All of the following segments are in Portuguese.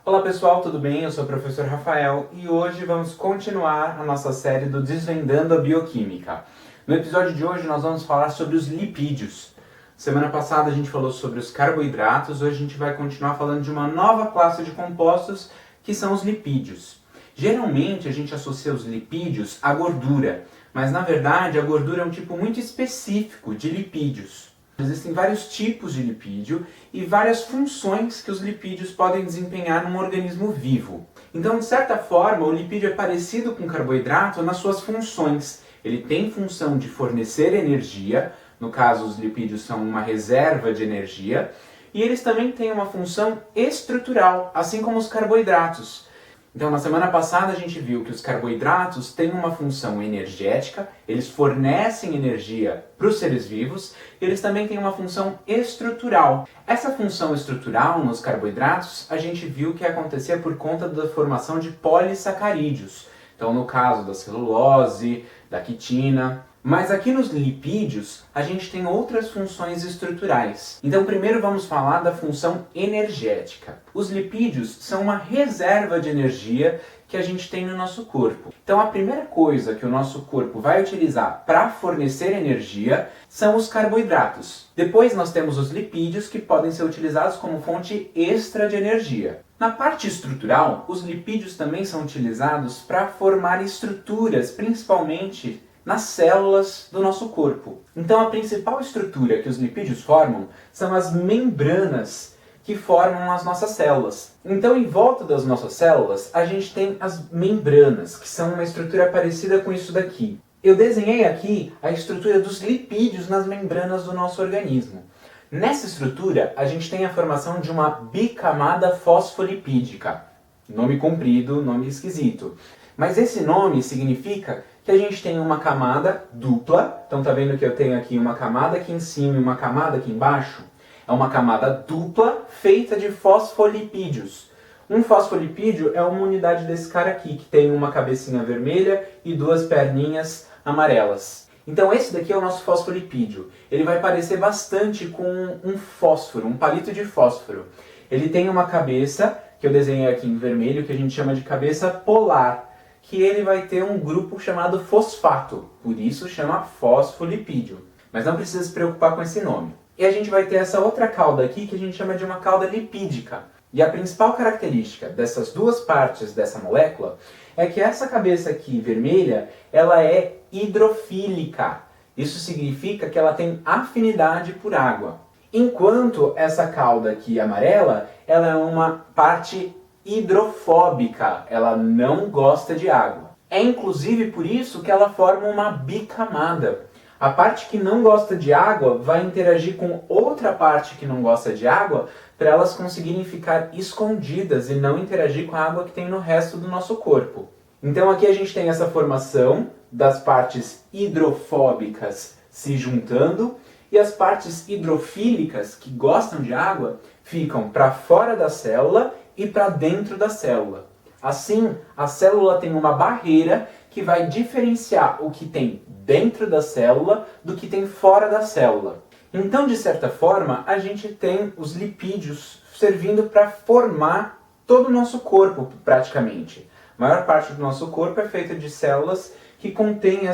Olá pessoal, tudo bem? Eu sou o professor Rafael e hoje vamos continuar a nossa série do Desvendando a Bioquímica. No episódio de hoje nós vamos falar sobre os lipídios. Semana passada a gente falou sobre os carboidratos, hoje a gente vai continuar falando de uma nova classe de compostos que são os lipídios. Geralmente a gente associa os lipídios à gordura, mas na verdade a gordura é um tipo muito específico de lipídios. Existem vários tipos de lipídio e várias funções que os lipídios podem desempenhar num organismo vivo. Então, de certa forma, o lipídio é parecido com o carboidrato nas suas funções. Ele tem função de fornecer energia, no caso os lipídios são uma reserva de energia, e eles também têm uma função estrutural, assim como os carboidratos. Então, na semana passada a gente viu que os carboidratos têm uma função energética, eles fornecem energia para os seres vivos, e eles também têm uma função estrutural. Essa função estrutural nos carboidratos a gente viu que acontecia por conta da formação de polissacarídeos. Então, no caso da celulose, da quitina. Mas aqui nos lipídios, a gente tem outras funções estruturais. Então, primeiro vamos falar da função energética. Os lipídios são uma reserva de energia que a gente tem no nosso corpo. Então, a primeira coisa que o nosso corpo vai utilizar para fornecer energia são os carboidratos. Depois nós temos os lipídios, que podem ser utilizados como fonte extra de energia. Na parte estrutural, os lipídios também são utilizados para formar estruturas, principalmente nas células do nosso corpo. Então a principal estrutura que os lipídios formam são as membranas que formam as nossas células. Então em volta das nossas células a gente tem as membranas, que são uma estrutura parecida com isso daqui. Eu desenhei aqui a estrutura dos lipídios nas membranas do nosso organismo. Nessa estrutura a gente tem a formação de uma bicamada fosfolipídica. Nome comprido, nome esquisito. Mas esse nome significa que a gente tem uma camada dupla. Então tá vendo que eu tenho aqui uma camada aqui em cima e uma camada aqui embaixo? É uma camada dupla feita de fosfolipídios. Um fosfolipídio é uma unidade desse cara aqui, que tem uma cabecinha vermelha e duas perninhas amarelas. Então esse daqui é o nosso fosfolipídio. Ele vai parecer bastante com um fósforo, um palito de fósforo. Ele tem uma cabeça, que eu desenhei aqui em vermelho, que a gente chama de cabeça polar, que ele vai ter um grupo chamado fosfato, por isso chama fosfolipídio. Mas não precisa se preocupar com esse nome. E a gente vai ter essa outra cauda aqui que a gente chama de uma cauda lipídica. E a principal característica dessas duas partes dessa molécula é que essa cabeça aqui vermelha, ela é hidrofílica. Isso significa que ela tem afinidade por água. Enquanto essa cauda aqui amarela, ela é uma parte hidrofóbica, ela não gosta de água. É inclusive por isso que ela forma uma bicamada. A parte que não gosta de água vai interagir com outra parte que não gosta de água para elas conseguirem ficar escondidas e não interagir com a água que tem no resto do nosso corpo. Então aqui a gente tem essa formação das partes hidrofóbicas se juntando e as partes hidrofílicas, que gostam de água, ficam para fora da célula e para dentro da célula. Assim, a célula tem uma barreira que vai diferenciar o que tem dentro da célula do que tem fora da célula. Então, de certa forma, a gente tem os lipídios servindo para formar todo o nosso corpo, praticamente. A maior parte do nosso corpo é feita de células que contêm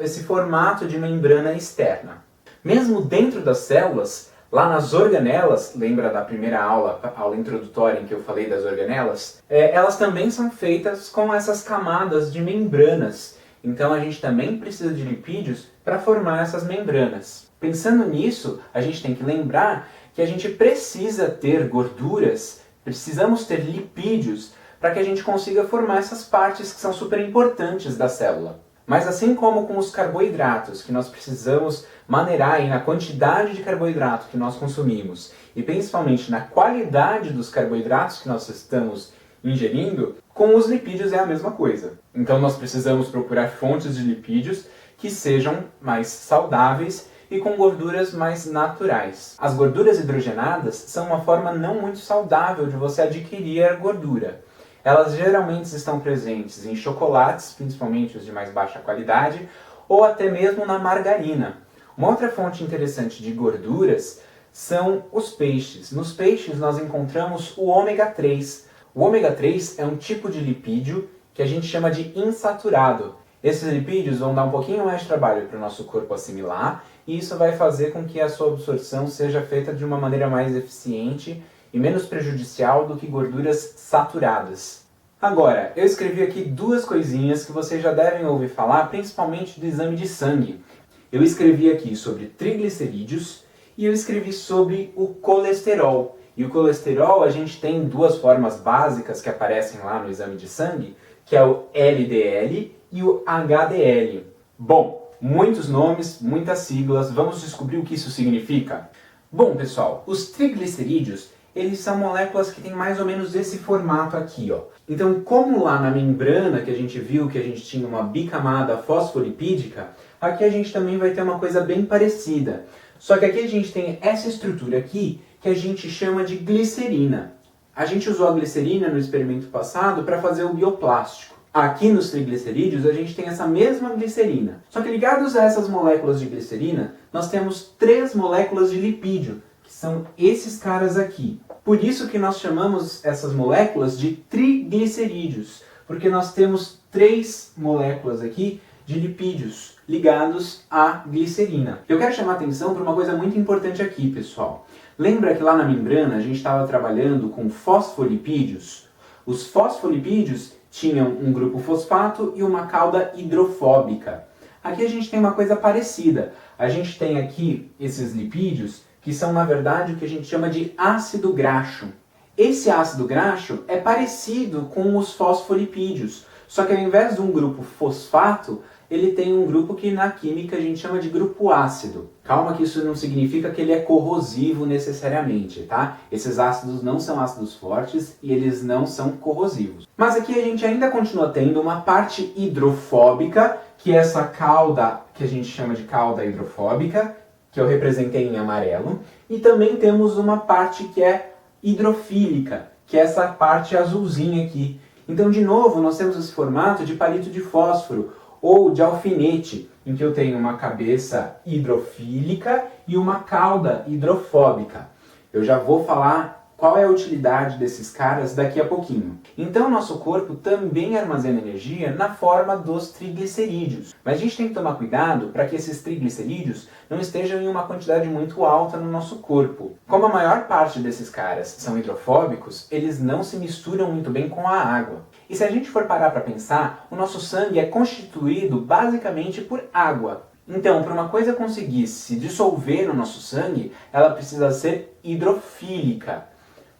esse formato de membrana externa. Mesmo dentro das células, lá nas organelas, lembra da primeira aula introdutória em que eu falei das organelas? Elas também são feitas com essas camadas de membranas. Então a gente também precisa de lipídios para formar essas membranas. Pensando nisso, a gente tem que lembrar que a gente precisa ter gorduras, precisamos ter lipídios para que a gente consiga formar essas partes que são super importantes da célula. Mas assim como com os carboidratos, que nós precisamos maneirar aí na quantidade de carboidrato que nós consumimos e principalmente na qualidade dos carboidratos que nós estamos ingerindo, com os lipídios é a mesma coisa. Então nós precisamos procurar fontes de lipídios que sejam mais saudáveis e com gorduras mais naturais. As gorduras hidrogenadas são uma forma não muito saudável de você adquirir a gordura. Elas geralmente estão presentes em chocolates, principalmente os de mais baixa qualidade, ou até mesmo na margarina. Uma outra fonte interessante de gorduras são os peixes. Nos peixes nós encontramos o ômega 3. O ômega 3 é um tipo de lipídio que a gente chama de insaturado. Esses lipídios vão dar um pouquinho mais de trabalho para o nosso corpo assimilar e isso vai fazer com que a sua absorção seja feita de uma maneira mais eficiente e menos prejudicial do que gorduras saturadas. Agora, eu escrevi aqui duas coisinhas que vocês já devem ouvir falar, principalmente do exame de sangue. Eu escrevi aqui sobre triglicerídeos e eu escrevi sobre o colesterol. E o colesterol a gente tem duas formas básicas que aparecem lá no exame de sangue, que é o LDL e o HDL. Bom, muitos nomes, muitas siglas, vamos descobrir o que isso significa? Bom, pessoal, os triglicerídeos, eles são moléculas que têm mais ou menos esse formato aqui, ó. Então, como lá na membrana que a gente viu que a gente tinha uma bicamada fosfolipídica, aqui a gente também vai ter uma coisa bem parecida. Só que aqui a gente tem essa estrutura aqui que a gente chama de glicerina. A gente usou a glicerina no experimento passado para fazer o bioplástico. Aqui nos triglicerídeos a gente tem essa mesma glicerina. Só que ligados a essas moléculas de glicerina, nós temos 3 moléculas de lipídio, que são esses caras aqui. Por isso que nós chamamos essas moléculas de triglicerídeos, porque nós temos 3 moléculas aqui de lipídios ligados à glicerina. Eu quero chamar a atenção para uma coisa muito importante aqui, pessoal. Lembra que lá na membrana a gente estava trabalhando com fosfolipídios? Os fosfolipídios tinham um grupo fosfato e uma cauda hidrofóbica. Aqui a gente tem uma coisa parecida. A gente tem aqui esses lipídios que são, na verdade, o que a gente chama de ácido graxo. Esse ácido graxo é parecido com os fosfolipídios, só que ao invés de um grupo fosfato, ele tem um grupo que na química a gente chama de grupo ácido. Calma que isso não significa que ele é corrosivo necessariamente, tá? Esses ácidos não são ácidos fortes e eles não são corrosivos. Mas aqui a gente ainda continua tendo uma parte hidrofóbica, que é essa cauda que a gente chama de cauda hidrofóbica, que eu representei em amarelo, e também temos uma parte que é hidrofílica, que é essa parte azulzinha aqui. Então, de novo, nós temos esse formato de palito de fósforo, ou de alfinete, em que eu tenho uma cabeça hidrofílica e uma cauda hidrofóbica. Eu já vou falar qual é a utilidade desses caras daqui a pouquinho. Então, nosso corpo também armazena energia na forma dos triglicerídeos. Mas a gente tem que tomar cuidado para que esses triglicerídeos não estejam em uma quantidade muito alta no nosso corpo. Como a maior parte desses caras são hidrofóbicos, eles não se misturam muito bem com a água. E se a gente for parar para pensar, o nosso sangue é constituído basicamente por água. Então, para uma coisa conseguir se dissolver no nosso sangue, ela precisa ser hidrofílica.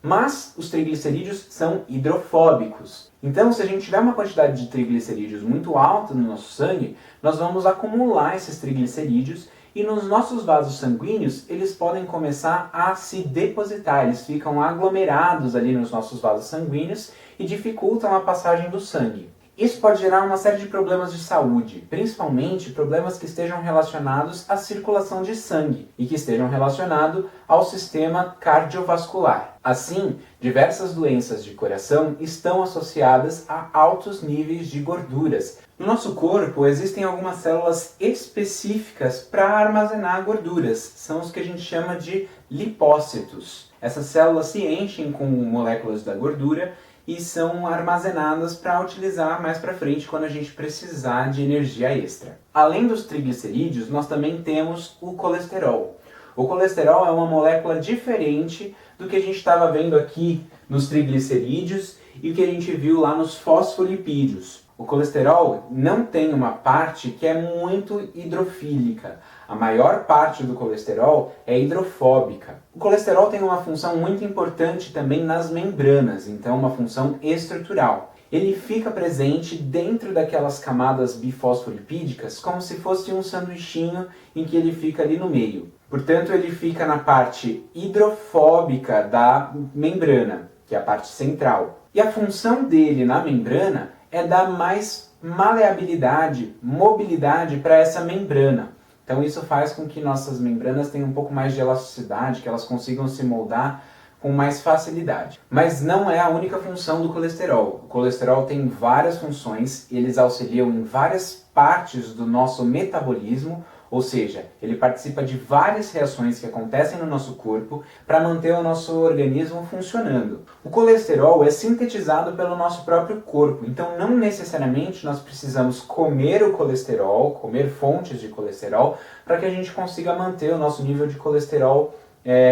Mas os triglicerídeos são hidrofóbicos. Então, se a gente tiver uma quantidade de triglicerídeos muito alta no nosso sangue, nós vamos acumular esses triglicerídeos e nos nossos vasos sanguíneos eles podem começar a se depositar, eles ficam aglomerados ali nos nossos vasos sanguíneos e dificultam a passagem do sangue. Isso pode gerar uma série de problemas de saúde, principalmente problemas que estejam relacionados à circulação de sangue e que estejam relacionados ao sistema cardiovascular. Assim, diversas doenças de coração estão associadas a altos níveis de gorduras. No nosso corpo existem algumas células específicas para armazenar gorduras, são os que a gente chama de lipócitos. Essas células se enchem com moléculas da gordura e são armazenadas para utilizar mais para frente quando a gente precisar de energia extra. Além dos triglicerídeos, nós também temos o colesterol. O colesterol é uma molécula diferente do que a gente estava vendo aqui nos triglicerídeos e o que a gente viu lá nos fosfolipídios. O colesterol não tem uma parte que é muito hidrofílica. A maior parte do colesterol é hidrofóbica. O colesterol tem uma função muito importante também nas membranas, então uma função estrutural. Ele fica presente dentro daquelas camadas bifosfolipídicas como se fosse um sanduichinho em que ele fica ali no meio. Portanto, ele fica na parte hidrofóbica da membrana, que é a parte central. E a função dele na membrana é dar mais maleabilidade, mobilidade para essa membrana. Então isso faz com que nossas membranas tenham um pouco mais de elasticidade, que elas consigam se moldar com mais facilidade. Mas não é a única função do colesterol. O colesterol tem várias funções, eles auxiliam em várias partes do nosso metabolismo, Ou seja, ele participa de várias reações que acontecem no nosso corpo para manter o nosso organismo funcionando. O colesterol é sintetizado pelo nosso próprio corpo, então não necessariamente nós precisamos comer o colesterol, comer fontes de colesterol, para que a gente consiga manter o nosso nível de colesterol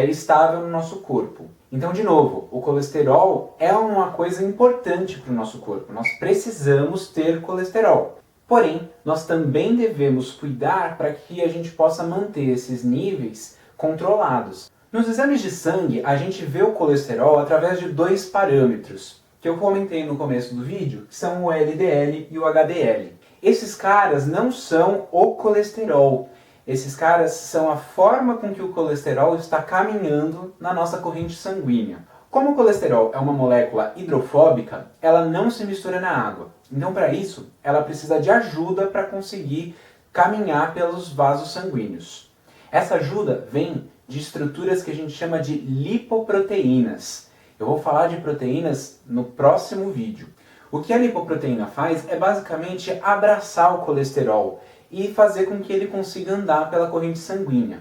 estável no nosso corpo. Então, de novo, o colesterol é uma coisa importante para o nosso corpo. Nós precisamos ter colesterol. Porém, nós também devemos cuidar para que a gente possa manter esses níveis controlados. Nos exames de sangue, a gente vê o colesterol através de dois parâmetros, que eu comentei no começo do vídeo, que são o LDL e o HDL. Esses caras não são o colesterol. Esses caras são a forma com que o colesterol está caminhando na nossa corrente sanguínea. Como o colesterol é uma molécula hidrofóbica, ela não se mistura na água. Então, para isso, ela precisa de ajuda para conseguir caminhar pelos vasos sanguíneos. Essa ajuda vem de estruturas que a gente chama de lipoproteínas. Eu vou falar de proteínas no próximo vídeo. O que a lipoproteína faz é basicamente abraçar o colesterol e fazer com que ele consiga andar pela corrente sanguínea.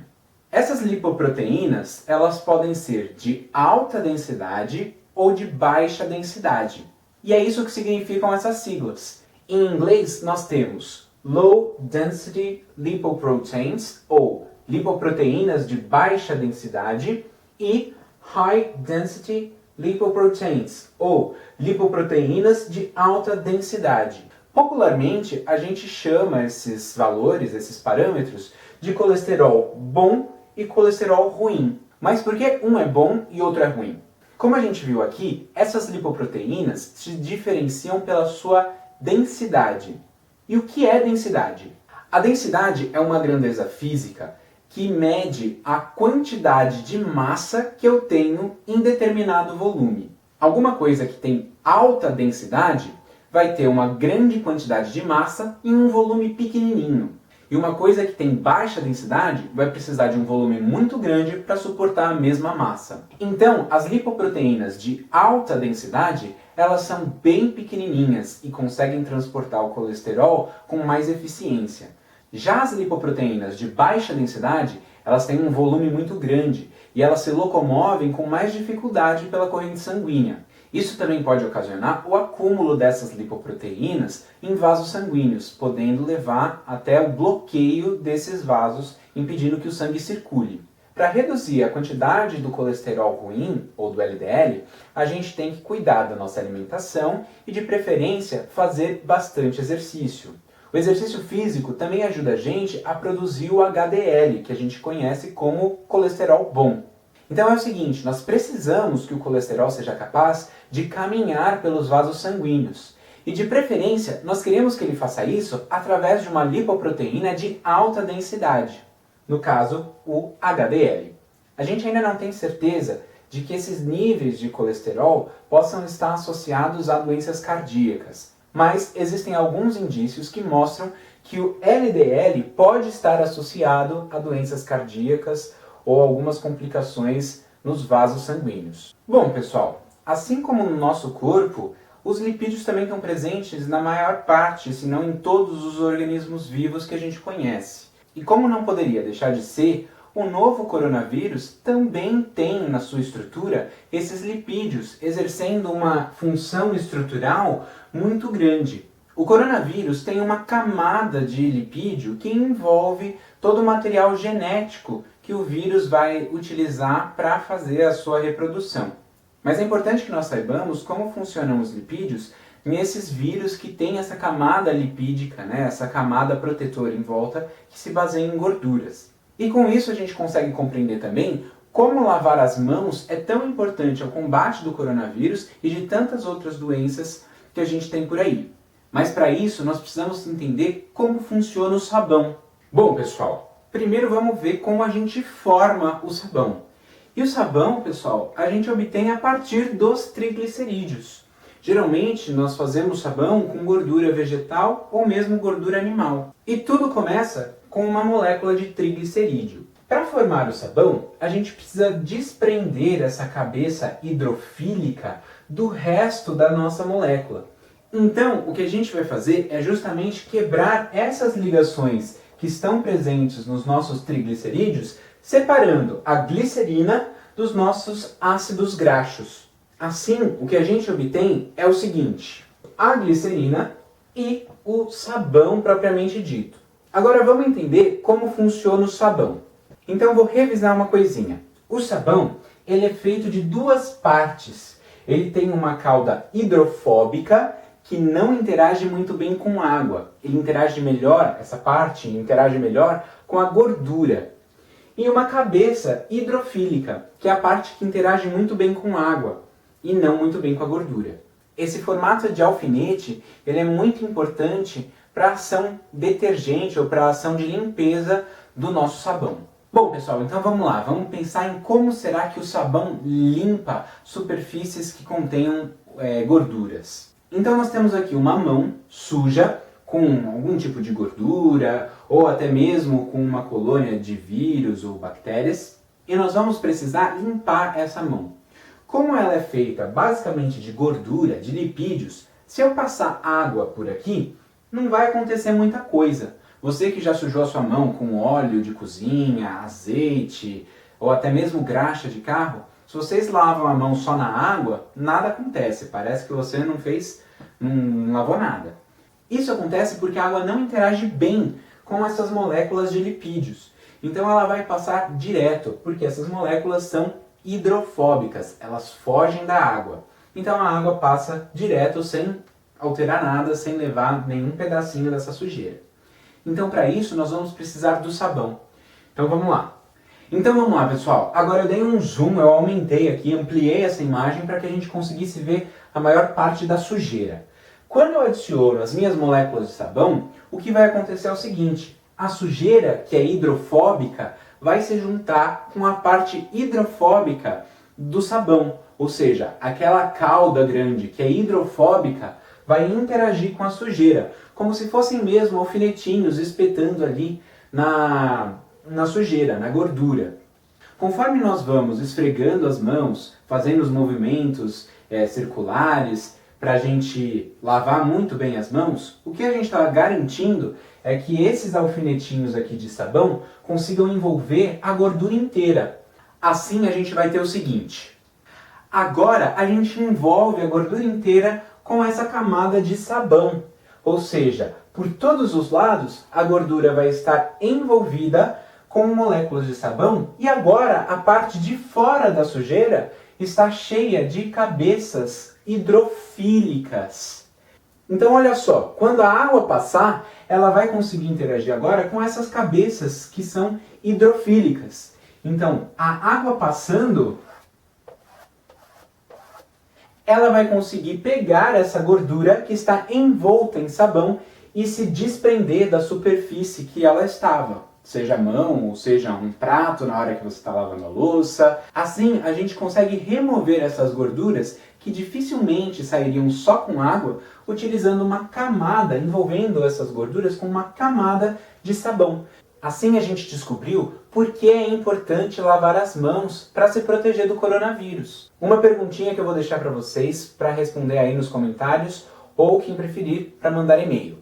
Essas lipoproteínas, elas podem ser de alta densidade ou de baixa densidade. E é isso que significam essas siglas. Em inglês, nós temos Low Density Lipoproteins, ou lipoproteínas de baixa densidade, e High Density Lipoproteins, ou lipoproteínas de alta densidade. Popularmente, a gente chama esses valores, esses parâmetros, de colesterol bom e colesterol ruim. Mas por que um é bom e outro é ruim? Como a gente viu aqui, essas lipoproteínas se diferenciam pela sua densidade. E o que é densidade? A densidade é uma grandeza física que mede a quantidade de massa que eu tenho em determinado volume. Alguma coisa que tem alta densidade vai ter uma grande quantidade de massa em um volume pequenininho. E uma coisa que tem baixa densidade vai precisar de um volume muito grande para suportar a mesma massa. Então, as lipoproteínas de alta densidade, elas são bem pequenininhas e conseguem transportar o colesterol com mais eficiência. Já as lipoproteínas de baixa densidade, elas têm um volume muito grande e elas se locomovem com mais dificuldade pela corrente sanguínea. Isso também pode ocasionar o acúmulo dessas lipoproteínas em vasos sanguíneos, podendo levar até o bloqueio desses vasos, impedindo que o sangue circule. Para reduzir a quantidade do colesterol ruim, ou do LDL, a gente tem que cuidar da nossa alimentação e, de preferência, fazer bastante exercício. O exercício físico também ajuda a gente a produzir o HDL, que a gente conhece como colesterol bom. Então é o seguinte, nós precisamos que o colesterol seja capaz de caminhar pelos vasos sanguíneos. E de preferência, nós queremos que ele faça isso através de uma lipoproteína de alta densidade. No caso, o HDL. A gente ainda não tem certeza de que esses níveis de colesterol possam estar associados a doenças cardíacas. Mas existem alguns indícios que mostram que o LDL pode estar associado a doenças cardíacas ou algumas complicações nos vasos sanguíneos. Bom, pessoal, assim como no nosso corpo, os lipídios também estão presentes na maior parte, se não em todos os organismos vivos que a gente conhece. E como não poderia deixar de ser, o novo coronavírus também tem na sua estrutura esses lipídios, exercendo uma função estrutural muito grande. O coronavírus tem uma camada de lipídio que envolve todo o material genético que o vírus vai utilizar para fazer a sua reprodução. Mas é importante que nós saibamos como funcionam os lipídios nesses vírus que têm essa camada lipídica, essa camada protetora em volta que se baseia em gorduras. E com isso a gente consegue compreender também como lavar as mãos é tão importante ao combate do coronavírus e de tantas outras doenças que a gente tem por aí. Mas para isso nós precisamos entender como funciona o sabão. Bom, pessoal, primeiro vamos ver como a gente forma o sabão. E o sabão, pessoal, a gente obtém a partir dos triglicerídeos. Geralmente nós fazemos sabão com gordura vegetal ou mesmo gordura animal. E tudo começa com uma molécula de triglicerídeo. Para formar o sabão, a gente precisa desprender essa cabeça hidrofílica do resto da nossa molécula. Então, o que a gente vai fazer é justamente quebrar essas ligações que estão presentes nos nossos triglicerídeos, separando a glicerina dos nossos ácidos graxos. Assim, o que a gente obtém é o seguinte: a glicerina e o sabão propriamente dito. Agora vamos entender como funciona o sabão. Então eu vou revisar uma coisinha. O sabão, ele é feito de duas partes. Ele tem uma cauda hidrofóbica que não interage muito bem com água. Ele interage melhor, essa parte interage melhor com a gordura. E uma cabeça hidrofílica, que é a parte que interage muito bem com água e não muito bem com a gordura. Esse formato de alfinete, ele é muito importante para a ação detergente ou para a ação de limpeza do nosso sabão. Bom, pessoal, então vamos lá. Vamos pensar em como será que o sabão limpa superfícies que contenham gorduras. Então nós temos aqui uma mão suja com algum tipo de gordura ou até mesmo com uma colônia de vírus ou bactérias e nós vamos precisar limpar essa mão. Como ela é feita basicamente de gordura, de lipídios, se eu passar água por aqui, não vai acontecer muita coisa. Você que já sujou a sua mão com óleo de cozinha, azeite ou até mesmo graxa de carro, se vocês lavam a mão só na água, nada acontece. Parece que você não lavou nada. Isso acontece porque a água não interage bem com essas moléculas de lipídios. Então ela vai passar direto, porque essas moléculas são hidrofóbicas, elas fogem da água. Então a água passa direto sem alterar nada, sem levar nenhum pedacinho dessa sujeira. Então para isso nós vamos precisar do sabão. Então vamos lá, pessoal. Agora eu dei um zoom, eu aumentei aqui, ampliei essa imagem para que a gente conseguisse ver a maior parte da sujeira. Quando eu adiciono as minhas moléculas de sabão, o que vai acontecer é o seguinte: a sujeira, que é hidrofóbica, vai se juntar com a parte hidrofóbica do sabão. Ou seja, aquela cauda grande que é hidrofóbica vai interagir com a sujeira, como se fossem mesmo alfinetinhos espetando ali na sujeira, na gordura. Conforme nós vamos esfregando as mãos, fazendo os movimentos circulares, para a gente lavar muito bem as mãos, o que a gente está garantindo é que esses alfinetinhos aqui de sabão consigam envolver a gordura inteira. Assim a gente vai ter o seguinte: agora a gente envolve a gordura inteira com essa camada de sabão. Ou seja, por todos os lados a gordura vai estar envolvida com moléculas de sabão e agora a parte de fora da sujeira está cheia de cabeças hidrofílicas. Então olha só, quando a água passar, ela vai conseguir interagir agora com essas cabeças que são hidrofílicas. Então a água passando, ela vai conseguir pegar essa gordura que está envolta em sabão e se desprender da superfície que ela estava. Seja a mão, ou seja um prato na hora que você está lavando a louça. Assim, a gente consegue remover essas gorduras que dificilmente sairiam só com água, utilizando uma camada, envolvendo essas gorduras com uma camada de sabão. Assim a gente descobriu por que é importante lavar as mãos para se proteger do coronavírus. Uma perguntinha que eu vou deixar para vocês para responder aí nos comentários, ou quem preferir, para mandar e-mail.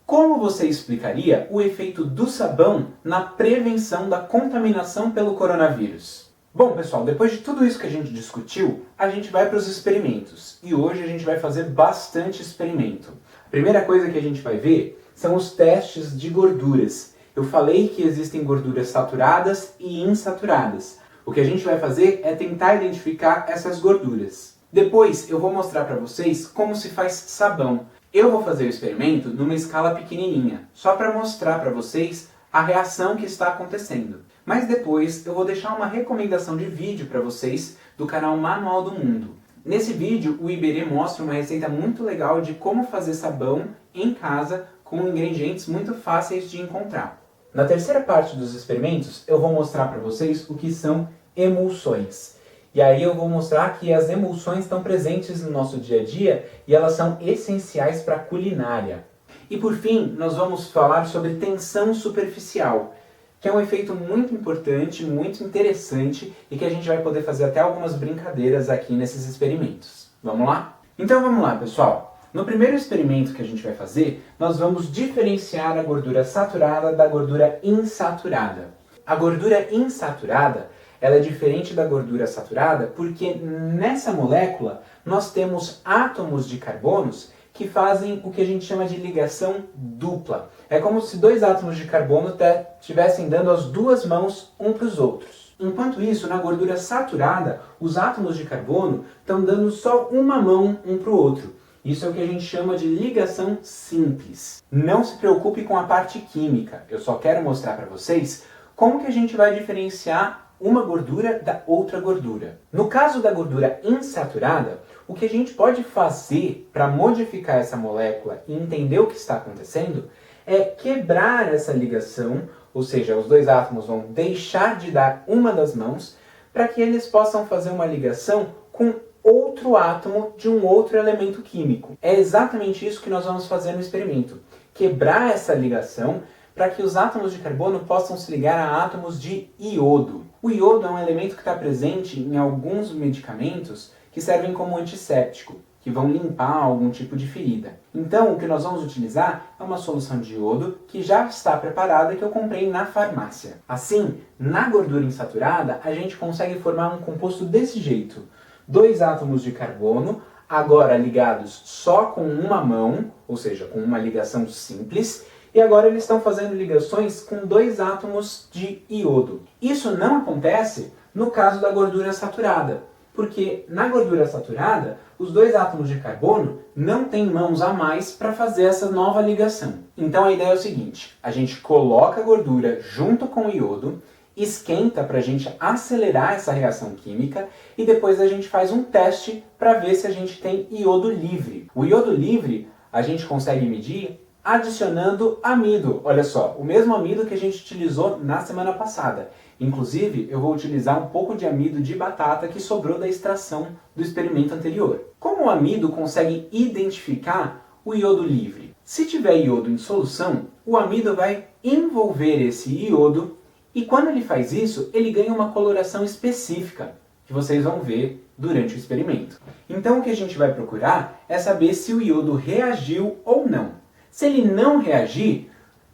Como você explicaria o efeito do sabão na prevenção da contaminação pelo coronavírus? Bom, pessoal, depois de tudo isso que a gente discutiu, a gente vai para os experimentos. E hoje a gente vai fazer bastante experimento. A primeira coisa que a gente vai ver são os testes de gorduras. Eu falei que existem gorduras saturadas e insaturadas. O que a gente vai fazer é tentar identificar essas gorduras. Depois eu vou mostrar para vocês como se faz sabão. Eu vou fazer o experimento numa escala pequenininha, só para mostrar para vocês a reação que está acontecendo. Mas depois eu vou deixar uma recomendação de vídeo para vocês do canal Manual do Mundo. Nesse vídeo o Iberê mostra uma receita muito legal de como fazer sabão em casa com ingredientes muito fáceis de encontrar. Na terceira parte dos experimentos eu vou mostrar para vocês o que são emulsões. E aí eu vou mostrar que as emulsões estão presentes no nosso dia a dia e elas são essenciais para a culinária. E por fim, nós vamos falar sobre tensão superficial, que é um efeito muito importante, muito interessante e que a gente vai poder fazer até algumas brincadeiras aqui nesses experimentos. Vamos lá? Então vamos lá, pessoal. No primeiro experimento que a gente vai fazer, nós vamos diferenciar a gordura saturada da gordura insaturada. A gordura insaturada, ela é diferente da gordura saturada porque nessa molécula nós temos átomos de carbonos que fazem o que a gente chama de ligação dupla. É como se dois átomos de carbono estivessem dando as duas mãos um para os outros. Enquanto isso, na gordura saturada, os átomos de carbono estão dando só uma mão um para o outro. Isso é o que a gente chama de ligação simples. Não se preocupe com a parte química, eu só quero mostrar para vocês como que a gente vai diferenciar uma gordura da outra gordura. No caso da gordura insaturada, o que a gente pode fazer para modificar essa molécula e entender o que está acontecendo é quebrar essa ligação, ou seja, os dois átomos vão deixar de dar uma das mãos para que eles possam fazer uma ligação com outro átomo de um outro elemento químico. É exatamente isso que nós vamos fazer no experimento. Quebrar essa ligação para que os átomos de carbono possam se ligar a átomos de iodo. O iodo é um elemento que está presente em alguns medicamentos que servem como antisséptico, que vão limpar algum tipo de ferida. Então, o que nós vamos utilizar é uma solução de iodo que já está preparada, que eu comprei na farmácia. Assim, na gordura insaturada, a gente consegue formar um composto desse jeito. Dois átomos de carbono, agora ligados só com uma mão, ou seja, com uma ligação simples, e agora eles estão fazendo ligações com dois átomos de iodo. Isso não acontece no caso da gordura saturada, porque na gordura saturada, os dois átomos de carbono não têm mãos a mais para fazer essa nova ligação. Então a ideia é o seguinte, a gente coloca a gordura junto com o iodo, esquenta para a gente acelerar essa reação química e depois a gente faz um teste para ver se a gente tem iodo livre. O iodo livre a gente consegue medir adicionando amido. Olha só, o mesmo amido que a gente utilizou na semana passada. Inclusive, eu vou utilizar um pouco de amido de batata que sobrou da extração do experimento anterior. Como o amido consegue identificar o iodo livre? Se tiver iodo em solução, o amido vai envolver esse iodo e quando ele faz isso, ele ganha uma coloração específica, que vocês vão ver durante o experimento. Então o que a gente vai procurar é saber se o iodo reagiu ou não. Se ele não reagir,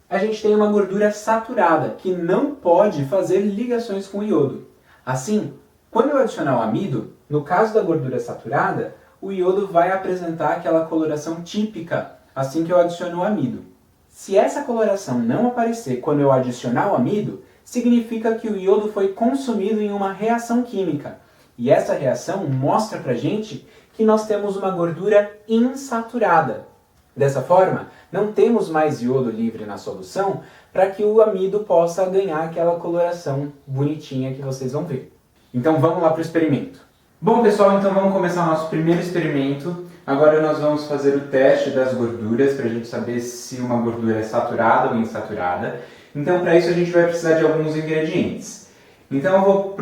a gente tem uma gordura saturada, que não pode fazer ligações com o iodo. Assim, quando eu adicionar o amido, no caso da gordura saturada, o iodo vai apresentar aquela coloração típica assim que eu adiciono o amido. Se essa coloração não aparecer quando eu adicionar o amido, significa que o iodo foi consumido em uma reação química. E essa reação mostra pra gente que nós temos uma gordura insaturada. Dessa forma, não temos mais iodo livre na solução para que o amido possa ganhar aquela coloração bonitinha que vocês vão ver. Então vamos lá para o experimento. Bom pessoal, então vamos começar o nosso primeiro experimento. Agora nós vamos fazer o teste das gorduras para a gente saber se uma gordura é saturada ou insaturada. Então para isso a gente vai precisar de alguns ingredientes. Então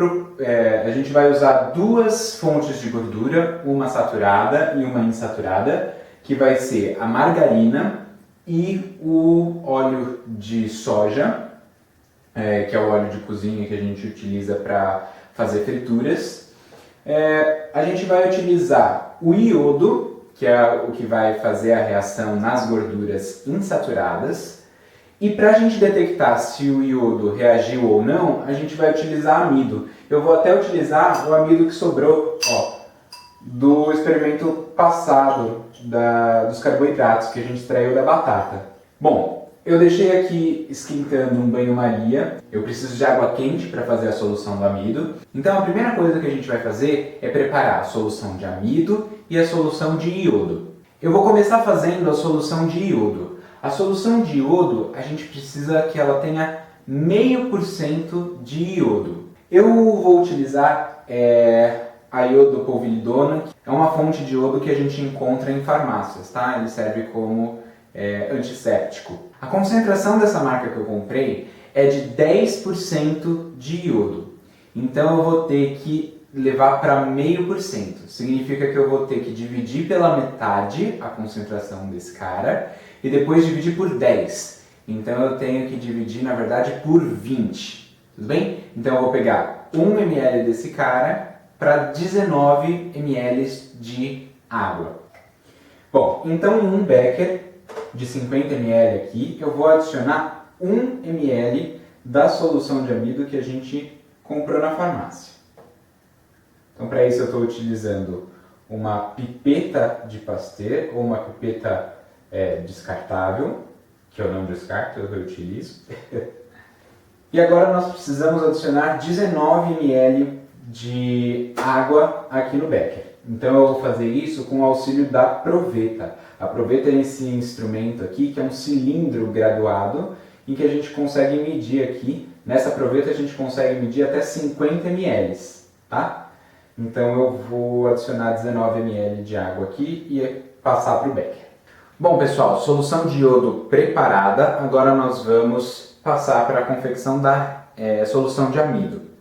a gente vai usar duas fontes de gordura, uma saturada e uma insaturada, que vai ser a margarina e o óleo de soja, que é o óleo de cozinha que a gente utiliza para fazer frituras. A gente vai utilizar o iodo, que é o que vai fazer a reação nas gorduras insaturadas. E para a gente detectar se o iodo reagiu ou não, a gente vai utilizar amido. Eu vou até utilizar o amido que sobrou do experimento passado dos carboidratos que a gente extraiu da batata. Bom, eu deixei aqui esquentando um banho-maria. Eu preciso de água quente para fazer a solução do amido. Então a primeira coisa que a gente vai fazer é preparar a solução de amido e a solução de iodo. Eu vou começar fazendo a solução de iodo. A solução de iodo, a gente precisa que ela tenha 0,5% de iodo. Eu vou utilizar a iodopovidona, é uma fonte de iodo que a gente encontra em farmácias, tá? Ele serve como antisséptico. A concentração dessa marca que eu comprei é de 10% de iodo. Então eu vou ter que levar para 0,5%. Significa que eu vou ter que dividir pela metade a concentração desse cara e depois dividir por 10. Então eu tenho que dividir, na verdade, por 20. Tudo bem? Então eu vou pegar 1 ml desse cara para 19 ml de água. Bom, então em um becker de 50 ml aqui, eu vou adicionar 1 ml da solução de amido que a gente comprou na farmácia. Então para isso eu estou utilizando uma pipeta de Pasteur ou uma pipeta descartável, que eu não descarto, eu reutilizo. E agora nós precisamos adicionar 19 ml de água aqui no becker. Então eu vou fazer isso com o auxílio da proveta. A proveta é esse instrumento aqui, que é um cilindro graduado, em que a gente consegue medir aqui. Nessa proveta a gente consegue medir até 50 ml, tá? Então eu vou adicionar 19 ml de água aqui e passar para o becker. Bom pessoal, solução de iodo preparada. Agora nós vamos passar para a confecção da solução de amido.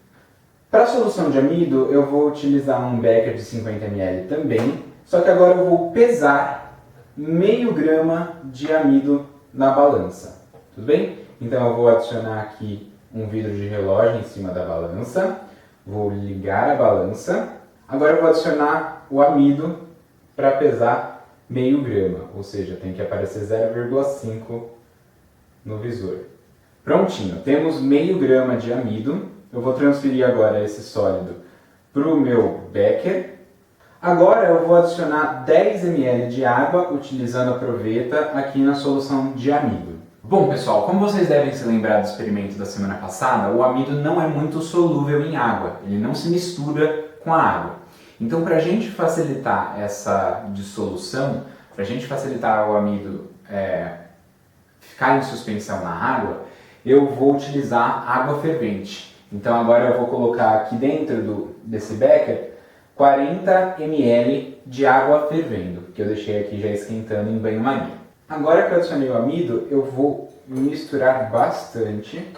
Para a solução de amido eu vou utilizar um becker de 50 ml também, só que agora eu vou pesar meio grama de amido na balança, tudo bem? Então eu vou adicionar aqui um vidro de relógio em cima da balança, vou ligar a balança, agora eu vou adicionar o amido para pesar meio grama, ou seja, tem que aparecer 0,5 no visor. Prontinho, temos meio grama de amido. Eu vou transferir agora esse sólido para o meu becker. Agora eu vou adicionar 10 ml de água, utilizando a proveta, aqui na solução de amido. Bom pessoal, como vocês devem se lembrar do experimento da semana passada, o amido não é muito solúvel em água, ele não se mistura com a água. Então para a gente facilitar essa dissolução, para a gente facilitar o amido ficar em suspensão na água, eu vou utilizar água fervente. Então agora eu vou colocar aqui dentro desse becker 40 ml de água fervendo, que eu deixei aqui já esquentando em banho-maria. Agora que eu adicionei o amido, eu vou misturar bastante.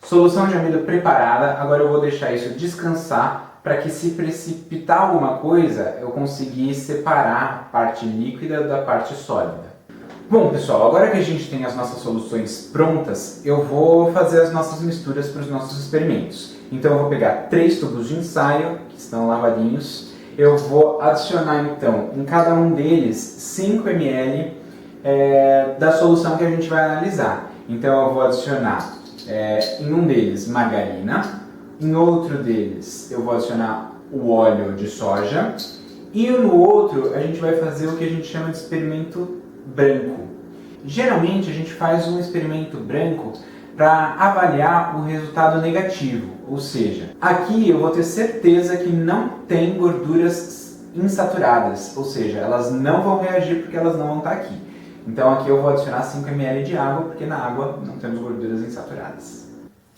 Solução de amido preparada, agora eu vou deixar isso descansar para que, se precipitar alguma coisa, eu conseguir separar a parte líquida da parte sólida. Bom pessoal, agora que a gente tem as nossas soluções prontas, eu vou fazer as nossas misturas para os nossos experimentos. Então eu vou pegar 3 tubos de ensaio, que estão lavadinhos, eu vou adicionar então em cada um deles 5 ml da solução que a gente vai analisar. Então eu vou adicionar em um deles margarina, em outro deles eu vou adicionar o óleo de soja e no outro a gente vai fazer o que a gente chama de experimento branco. Geralmente a gente faz um experimento branco para avaliar o resultado negativo, ou seja, aqui eu vou ter certeza que não tem gorduras insaturadas, ou seja, elas não vão reagir porque elas não vão estar aqui. Então aqui eu vou adicionar 5 ml de água, porque na água não temos gorduras insaturadas.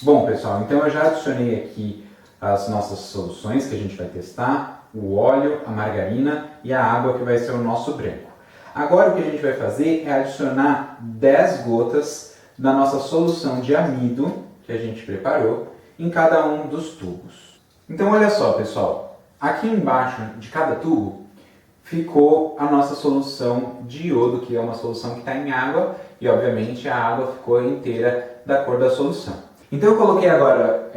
Bom pessoal, então eu já adicionei aqui as nossas soluções que a gente vai testar, o óleo, a margarina e a água que vai ser o nosso branco. Agora o que a gente vai fazer é adicionar 10 gotas da nossa solução de amido que a gente preparou em cada um dos tubos. Então olha só pessoal, aqui embaixo de cada tubo ficou a nossa solução de iodo, que é uma solução que está em água e obviamente a água ficou inteira da cor da solução. Então eu coloquei agora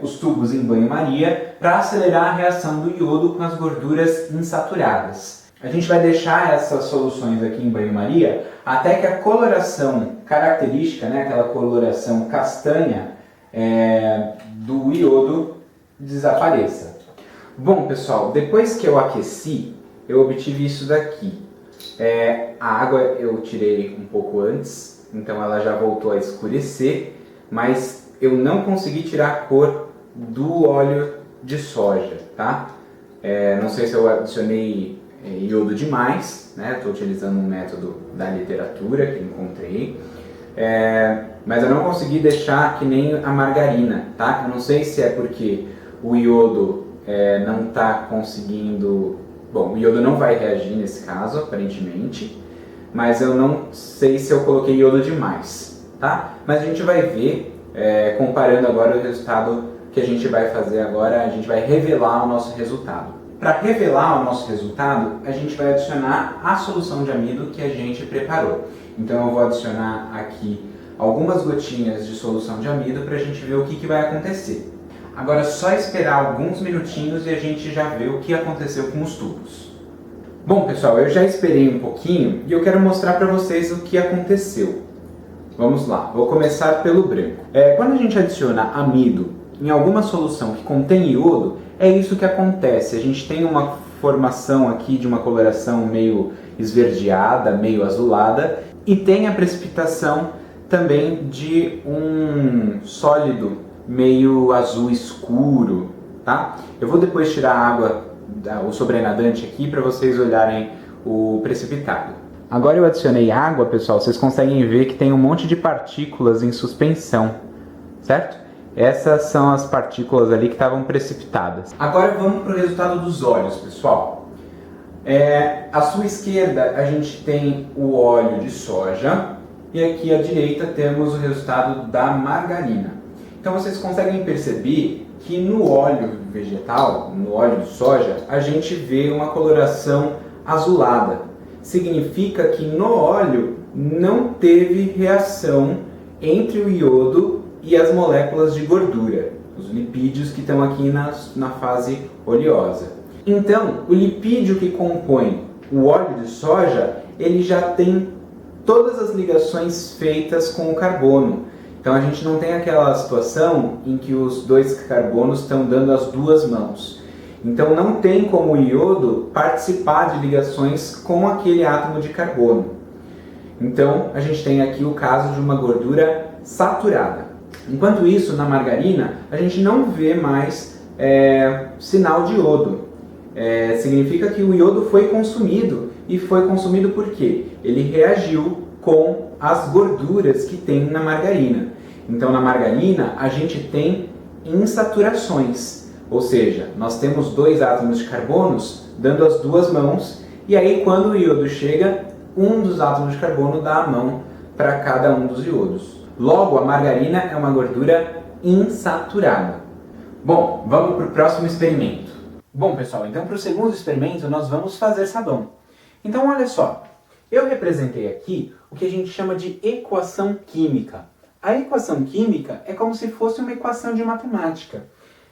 os tubos em banho-maria para acelerar a reação do iodo com as gorduras insaturadas. A gente vai deixar essas soluções aqui em banho-maria até que a coloração característica, aquela coloração castanha do iodo desapareça. Bom pessoal, depois que eu aqueci, eu obtive isso daqui. A água eu tirei um pouco antes, então ela já voltou a escurecer, mas eu não consegui tirar a cor do óleo de soja, tá? Não sei se eu adicionei iodo demais, estou utilizando um método da literatura que encontrei, mas eu não consegui deixar que nem a margarina, tá? Eu não sei se é porque o iodo não está conseguindo... Bom, o iodo não vai reagir nesse caso, aparentemente, mas eu não sei se eu coloquei iodo demais, tá? Mas a gente vai ver, comparando agora o resultado que a gente vai fazer agora, a gente vai revelar o nosso resultado. Para revelar o nosso resultado, a gente vai adicionar a solução de amido que a gente preparou. Então eu vou adicionar aqui algumas gotinhas de solução de amido para a gente ver o que vai acontecer. Agora é só esperar alguns minutinhos e a gente já vê o que aconteceu com os tubos. Bom, pessoal, eu já esperei um pouquinho e eu quero mostrar para vocês o que aconteceu. Vamos lá, vou começar pelo branco. Quando a gente adiciona amido em alguma solução que contém iodo, é isso que acontece. A gente tem uma formação aqui de uma coloração meio esverdeada, meio azulada, e tem a precipitação também de um sólido meio azul escuro, tá? Eu vou depois tirar a água, o sobrenadante aqui, para vocês olharem o precipitado. Agora eu adicionei água, pessoal, vocês conseguem ver que tem um monte de partículas em suspensão, certo? Essas são as partículas ali que estavam precipitadas. Agora vamos para o resultado dos óleos, pessoal. À sua esquerda a gente tem o óleo de soja e aqui à direita temos o resultado da margarina. Então vocês conseguem perceber que no óleo vegetal, no óleo de soja, a gente vê uma coloração azulada. Significa que no óleo não teve reação entre o iodo e as moléculas de gordura, os lipídios que estão aqui na fase oleosa. Então, o lipídio que compõe o óleo de soja, ele já tem todas as ligações feitas com o carbono. Então a gente não tem aquela situação em que os dois carbonos estão dando as duas mãos. Então não tem como o iodo participar de ligações com aquele átomo de carbono. Então a gente tem aqui o caso de uma gordura saturada. Enquanto isso, na margarina, a gente não vê mais sinal de iodo. Significa que o iodo foi consumido. E foi consumido por quê? Ele reagiu com as gorduras que tem na margarina. Então na margarina a gente tem insaturações. Ou seja, nós temos dois átomos de carbonos dando as duas mãos, e aí quando o iodo chega, um dos átomos de carbono dá a mão para cada um dos iodos. Logo, a margarina é uma gordura insaturada. Bom, vamos para o próximo experimento. Bom, pessoal, então para o segundo experimento nós vamos fazer sabão. Então olha só, eu representei aqui o que a gente chama de equação química. A equação química é como se fosse uma equação de matemática,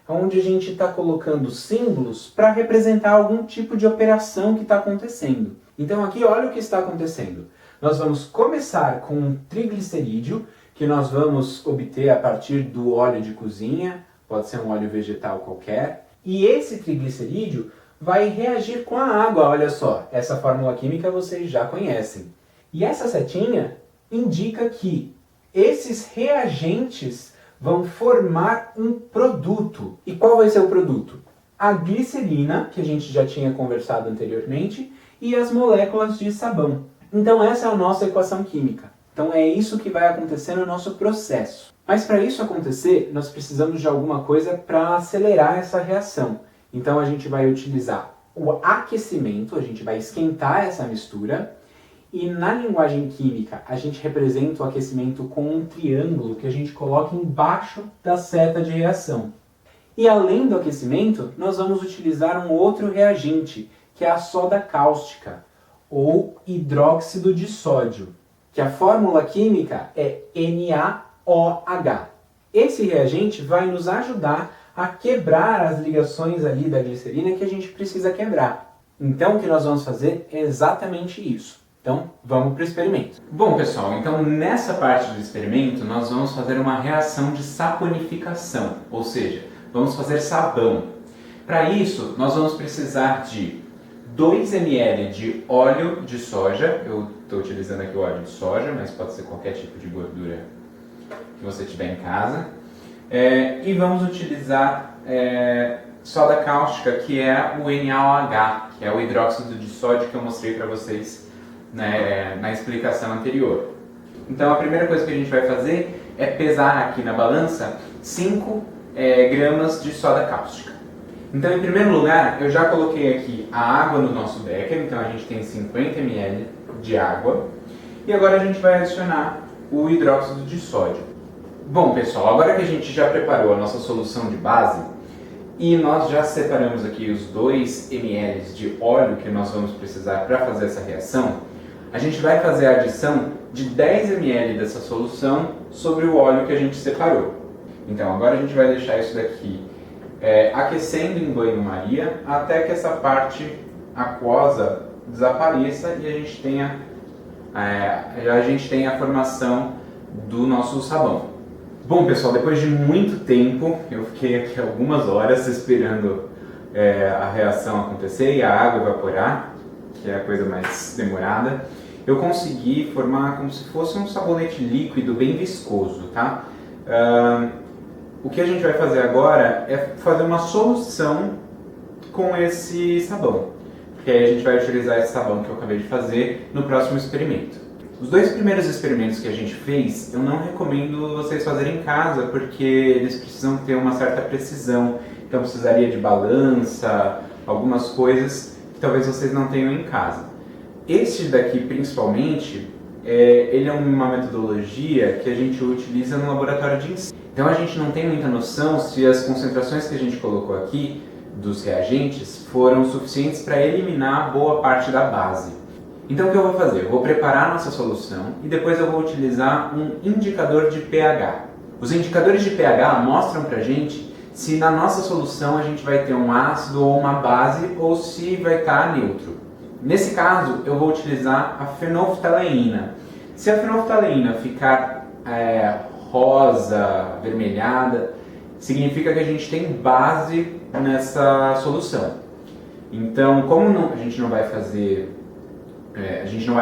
onde a gente está colocando símbolos para representar algum tipo de operação que está acontecendo. Então aqui olha o que está acontecendo. Nós vamos começar com um triglicerídeo, que nós vamos obter a partir do óleo de cozinha, pode ser um óleo vegetal qualquer, e esse triglicerídeo vai reagir com a água, olha só, essa fórmula química vocês já conhecem. E essa setinha indica que esses reagentes vão formar um produto. E qual vai ser o produto? A glicerina, que a gente já tinha conversado anteriormente, e as moléculas de sabão. Então essa é a nossa equação química. Então é isso que vai acontecer no nosso processo. Mas para isso acontecer, nós precisamos de alguma coisa para acelerar essa reação. Então a gente vai utilizar o aquecimento, a gente vai esquentar essa mistura, e na linguagem química a gente representa o aquecimento com um triângulo que a gente coloca embaixo da seta de reação. E além do aquecimento, nós vamos utilizar um outro reagente, que é a soda cáustica, ou hidróxido de sódio, que a fórmula química é NaOH. Esse reagente vai nos ajudar a quebrar as ligações ali da glicerina que a gente precisa quebrar. Então o que nós vamos fazer é exatamente isso. Então vamos para o experimento. Bom, pessoal, então nessa parte do experimento nós vamos fazer uma reação de saponificação, ou seja, vamos fazer sabão. Para isso nós vamos precisar de 2 ml de óleo de soja. Eu estou utilizando aqui o óleo de soja, mas pode ser qualquer tipo de gordura que você tiver em casa. E vamos utilizar soda cáustica, que é o NaOH, que é o hidróxido de sódio que eu mostrei para vocês na explicação anterior. Então a primeira coisa que a gente vai fazer é pesar aqui na balança 5 gramas de soda cáustica. Então em primeiro lugar eu já coloquei aqui a água no nosso becker, então a gente tem 50 ml de água, e agora a gente vai adicionar o hidróxido de sódio. Bom, pessoal, agora que a gente já preparou a nossa solução de base e nós já separamos aqui os 2 ml de óleo que nós vamos precisar para fazer essa reação, a gente vai fazer a adição de 10 ml dessa solução sobre o óleo que a gente separou. Então agora a gente vai deixar isso daqui aquecendo em banho-maria até que essa parte aquosa desapareça e a gente tenha a formação do nosso sabão. Bom pessoal, depois de muito tempo, eu fiquei aqui algumas horas esperando a reação acontecer e a água evaporar, que é a coisa mais demorada. Eu consegui formar como se fosse um sabonete líquido bem viscoso, tá? O que a gente vai fazer agora é fazer uma solução com esse sabão, porque aí a gente vai utilizar esse sabão que eu acabei de fazer no próximo experimento. Os 2 primeiros experimentos que a gente fez, eu não recomendo vocês fazerem em casa, porque eles precisam ter uma certa precisão, então precisaria de balança, algumas coisas que talvez vocês não tenham em casa. Este daqui, principalmente, ele é uma metodologia que a gente utiliza no laboratório de ensino. Então a gente não tem muita noção se as concentrações que a gente colocou aqui dos reagentes foram suficientes para eliminar boa parte da base. Então o que eu vou fazer? Eu vou preparar a nossa solução e depois eu vou utilizar um indicador de pH. Os indicadores de pH mostram para a gente se na nossa solução a gente vai ter um ácido ou uma base ou se vai estar neutro. Nesse caso, eu vou utilizar a fenolftaleína. Se a fenolftaleína ficar rosa, avermelhada, significa que a gente tem base nessa solução. Então, como a gente não vai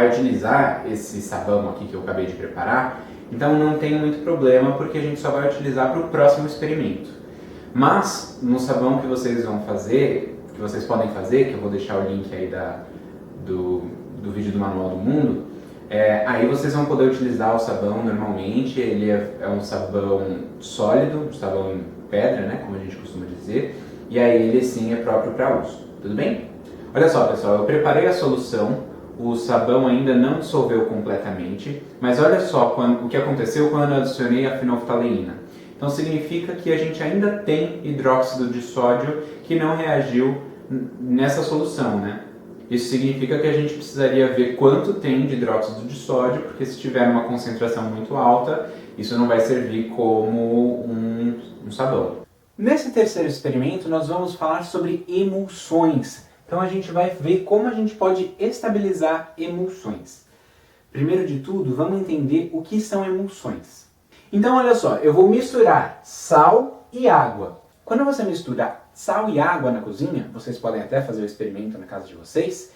utilizar esse sabão aqui que eu acabei de preparar, então não tem muito problema porque a gente só vai utilizar para o próximo experimento. Mas no sabão que vocês vão fazer, que vocês podem fazer, que eu vou deixar o link aí do vídeo do Manual do Mundo, aí vocês vão poder utilizar o sabão normalmente. Ele é um sabão sólido, um sabão em pedra, né, como a gente costuma dizer, e aí ele sim é próprio para uso. Tudo bem? Olha só pessoal, eu preparei a solução, o sabão ainda não dissolveu completamente, mas olha só o que aconteceu quando eu adicionei a fenolftaleína. Então significa que a gente ainda tem hidróxido de sódio que não reagiu nessa solução, né? Isso significa que a gente precisaria ver quanto tem de hidróxido de sódio, porque se tiver uma concentração muito alta, isso não vai servir como um sabão. Nesse terceiro experimento, nós vamos falar sobre emulsões. Então a gente vai ver como a gente pode estabilizar emulsões. Primeiro de tudo, vamos entender o que são emulsões. Então olha só, eu vou misturar sal e água. Quando você mistura sal e água na cozinha, vocês podem até fazer o experimento na casa de vocês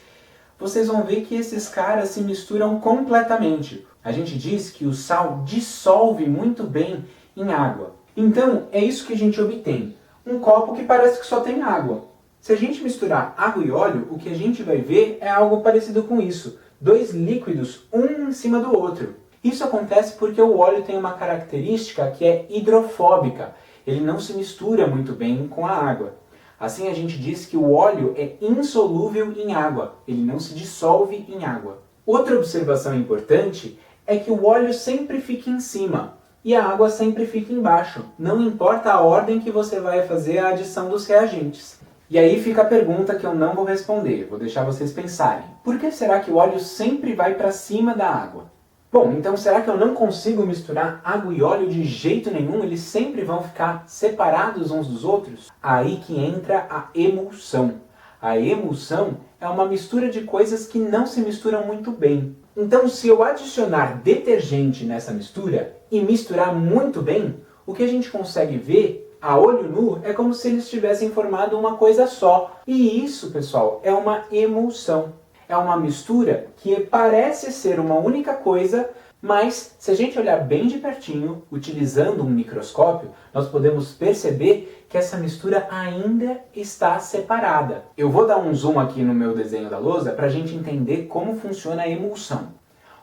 vão ver que esses caras se misturam completamente. A gente diz que o sal dissolve muito bem em água. Então é isso que a gente obtém, um copo que parece que só tem água. Se a gente misturar água e óleo, o que a gente vai ver é algo parecido com isso. 2 líquidos, um em cima do outro. Isso acontece porque o óleo tem uma característica que é hidrofóbica. Ele não se mistura muito bem com a água. Assim a gente diz que o óleo é insolúvel em água, ele não se dissolve em água. Outra observação importante é que o óleo sempre fica em cima e a água sempre fica embaixo. Não importa a ordem que você vai fazer a adição dos reagentes. E aí fica a pergunta que eu não vou responder, vou deixar vocês pensarem. Por que será que o óleo sempre vai para cima da água? Bom, então será que eu não consigo misturar água e óleo de jeito nenhum? Eles sempre vão ficar separados uns dos outros? Aí que entra a emulsão. A emulsão é uma mistura de coisas que não se misturam muito bem. Então, se eu adicionar detergente nessa mistura e misturar muito bem, o que a gente consegue ver a olho nu é como se eles tivessem formado uma coisa só. E isso, pessoal, é uma emulsão. É uma mistura que parece ser uma única coisa, mas se a gente olhar bem de pertinho, utilizando um microscópio, nós podemos perceber que essa mistura ainda está separada. Eu vou dar um zoom aqui no meu desenho da lousa para a gente entender como funciona a emulsão.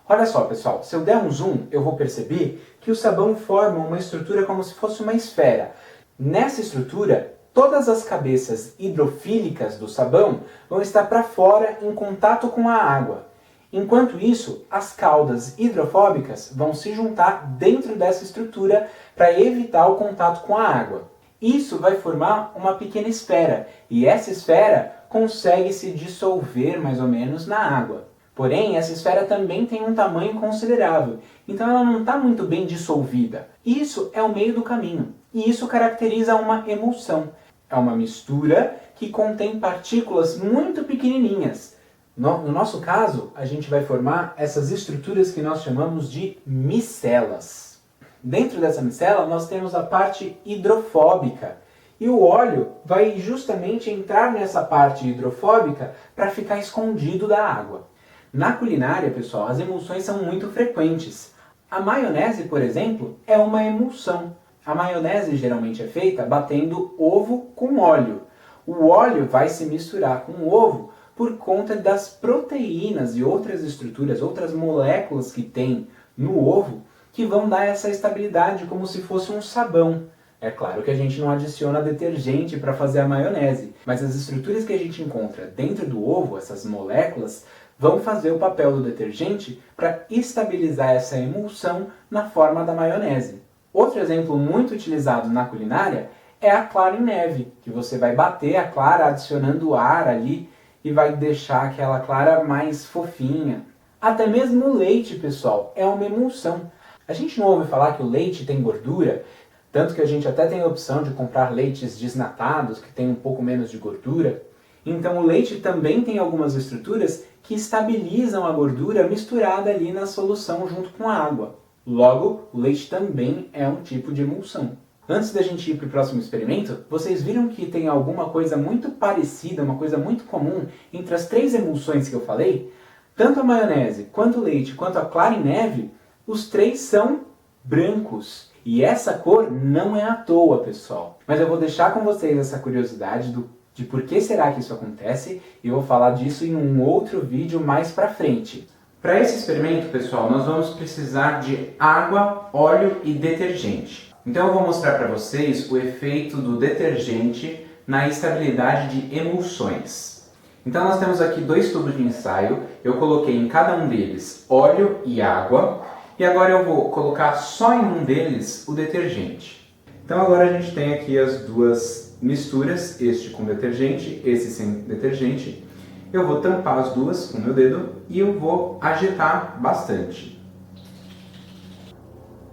Olha só, pessoal, se eu der um zoom, eu vou perceber que o sabão forma uma estrutura como se fosse uma esfera. Nessa estrutura, todas as cabeças hidrofílicas do sabão vão estar para fora em contato com a água. Enquanto isso, as caudas hidrofóbicas vão se juntar dentro dessa estrutura para evitar o contato com a água. Isso vai formar uma pequena esfera, e essa esfera consegue se dissolver mais ou menos na água. Porém, essa esfera também tem um tamanho considerável, então ela não está muito bem dissolvida. Isso é o meio do caminho, e isso caracteriza uma emulsão. É uma mistura que contém partículas muito pequenininhas, No nosso caso, a gente vai formar essas estruturas que nós chamamos de micelas. Dentro dessa micela, nós temos a parte hidrofóbica. E o óleo vai justamente entrar nessa parte hidrofóbica para ficar escondido da água. Na culinária, pessoal, as emulsões são muito frequentes. A maionese, por exemplo, é uma emulsão. A maionese geralmente é feita batendo ovo com óleo. O óleo vai se misturar com o ovo por conta das proteínas e outras estruturas, outras moléculas que tem no ovo, que vão dar essa estabilidade como se fosse um sabão. É claro que a gente não adiciona detergente para fazer a maionese, mas as estruturas que a gente encontra dentro do ovo, essas moléculas, vão fazer o papel do detergente para estabilizar essa emulsão na forma da maionese. Outro exemplo muito utilizado na culinária é a clara em neve, que você vai bater a clara adicionando ar ali e vai deixar aquela clara mais fofinha. Até mesmo o leite, pessoal, é uma emulsão. A gente não ouve falar que o leite tem gordura, tanto que a gente até tem a opção de comprar leites desnatados, que tem um pouco menos de gordura. Então o leite também tem algumas estruturas que estabilizam a gordura misturada ali na solução junto com a água. Logo, o leite também é um tipo de emulsão. Antes da gente ir para o próximo experimento, vocês viram que tem alguma coisa muito parecida, uma coisa muito comum entre as três emulsões que eu falei? Tanto a maionese, quanto o leite, quanto a clara em neve, os três são brancos. E essa cor não é à toa, pessoal. Mas eu vou deixar com vocês essa curiosidade de por que será que isso acontece e eu vou falar disso em um outro vídeo mais pra frente. Para esse experimento, pessoal, nós vamos precisar de água, óleo e detergente. Então eu vou mostrar para vocês o efeito do detergente na estabilidade de emulsões. Então nós temos aqui dois tubos de ensaio, eu coloquei em cada um deles óleo e água, e agora eu vou colocar só em um deles o detergente. Então agora a gente tem aqui as duas misturas, este com detergente, esse sem detergente. Eu vou tampar as duas com o meu dedo e eu vou agitar bastante.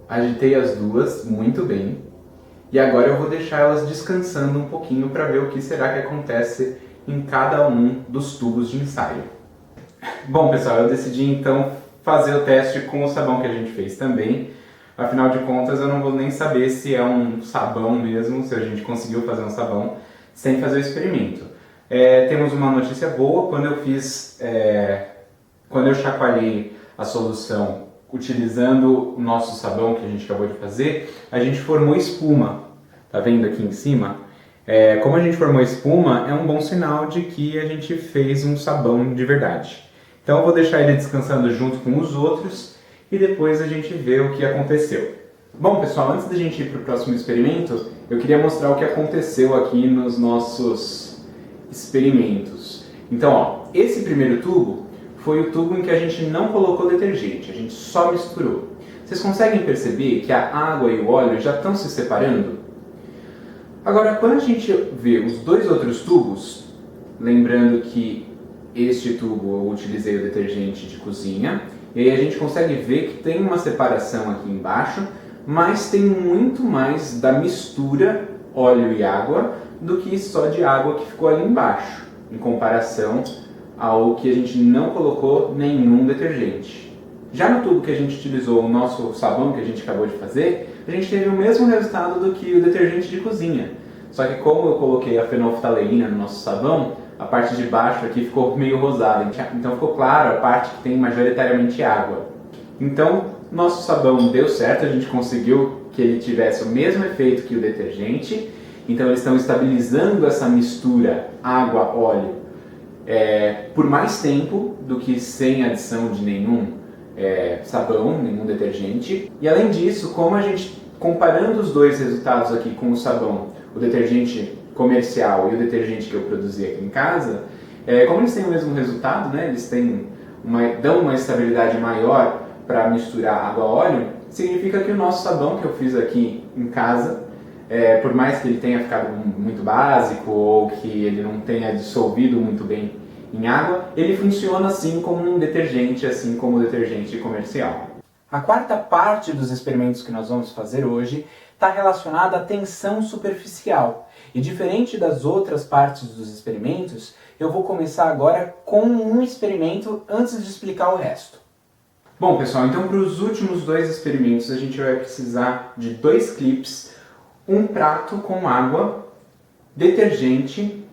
Agitei as duas muito bem. E agora eu vou deixar elas descansando um pouquinho para ver o que será que acontece em cada um dos tubos de ensaio. Bom, pessoal, eu decidi então fazer o teste com o sabão que a gente fez também. Afinal de contas, eu não vou nem saber se é um sabão mesmo, se a gente conseguiu fazer um sabão sem fazer o experimento. Temos uma notícia boa, quando eu chacoalhei a solução utilizando o nosso sabão que a gente acabou de fazer, a gente formou espuma. Tá vendo aqui em cima? Como a gente formou espuma, é um bom sinal de que a gente fez um sabão de verdade. Então eu vou deixar ele descansando junto com os outros e depois a gente vê o que aconteceu. Bom, pessoal, antes da gente ir para o próximo experimento, eu queria mostrar o que aconteceu aqui nos nossos experimentos. Então, ó, esse primeiro tubo foi o tubo em que a gente não colocou detergente, a gente só misturou. Vocês conseguem perceber que a água e o óleo já estão se separando? Agora, quando a gente vê os dois outros tubos, lembrando que este tubo eu utilizei o detergente de cozinha, e aí a gente consegue ver que tem uma separação aqui embaixo, mas tem muito mais da mistura óleo e água do que só de água que ficou ali embaixo, em comparação ao que a gente não colocou nenhum detergente. Já no tubo que a gente utilizou o nosso sabão que a gente acabou de fazer, a gente teve o mesmo resultado do que o detergente de cozinha. Só que como eu coloquei a fenolftaleína no nosso sabão, a parte de baixo aqui ficou meio rosada, então ficou claro a parte que tem majoritariamente água. Então, nosso sabão deu certo, a gente conseguiu que ele tivesse o mesmo efeito que o detergente, então eles estão estabilizando essa mistura água-óleo por mais tempo do que sem adição de nenhum sabão, nenhum detergente. E além disso, como a gente, comparando os dois resultados aqui com o sabão, o detergente comercial e o detergente que eu produzi aqui em casa, como eles têm o mesmo resultado, né, eles dão uma estabilidade maior para misturar água-óleo, significa que o nosso sabão que eu fiz aqui em casa, por mais que ele tenha ficado muito básico ou que ele não tenha dissolvido muito bem em água, ele funciona assim como um detergente, assim como o detergente comercial. A quarta parte dos experimentos que nós vamos fazer hoje está relacionada à tensão superficial. E diferente das outras partes dos experimentos, eu vou começar agora com um experimento antes de explicar o resto. Bom, pessoal, então para os últimos 2 experimentos a gente vai precisar de 2 clips, um prato com água, detergente